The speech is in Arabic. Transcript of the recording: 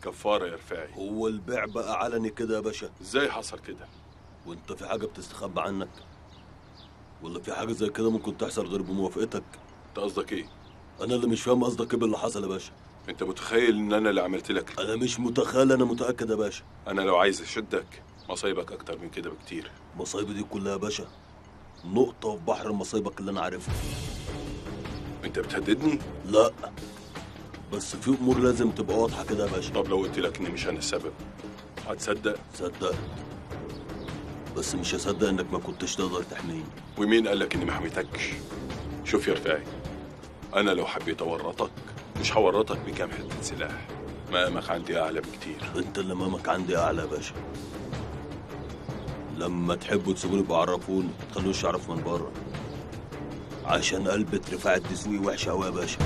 كفاره يا رفاعي. هو البيع بقى علني كده يا باشا؟ ازاي حصل كده؟ وانت في حاجه بتستخبى عنك؟ ولا في حاجه زي كده ممكن تحصل غير بموافقتك؟ انت قصدك ايه؟ انا اللي مش فاهم قصدك ايه باللي حصل يا باشا. انت متخيل ان انا اللي عملت لك؟ انا مش متخيل، انا متاكد يا باشا. انا لو عايز اشدك مصايبك اكتر من كده بكتير. مصايبي دي كلها يا باشا نقطه في بحر مصايبك اللي انا عارفها. انت بتهددني؟ لا، بس في امور لازم تبقى واضحه كده يا باشا. طب لو قلت لك اني مش انا السبب هتصدق؟ صدق، بس مش هصدق انك ما كنتش تقدر تحميني. ومين قال لك اني ما حميتكش؟ شوف يا رفاعي، انا لو حبيت اورطك مش هورطك بكام حته سلاح. مقامك عندي اعلى بكتير. انت اللي امامك عندي اعلى يا باشا. لما تحبوا تسيبوني يبقى عرفوني، ما تخلوش يعرف من بره، عشان قلبة رفاعي الدسوقي وحشه قوي يا باشا.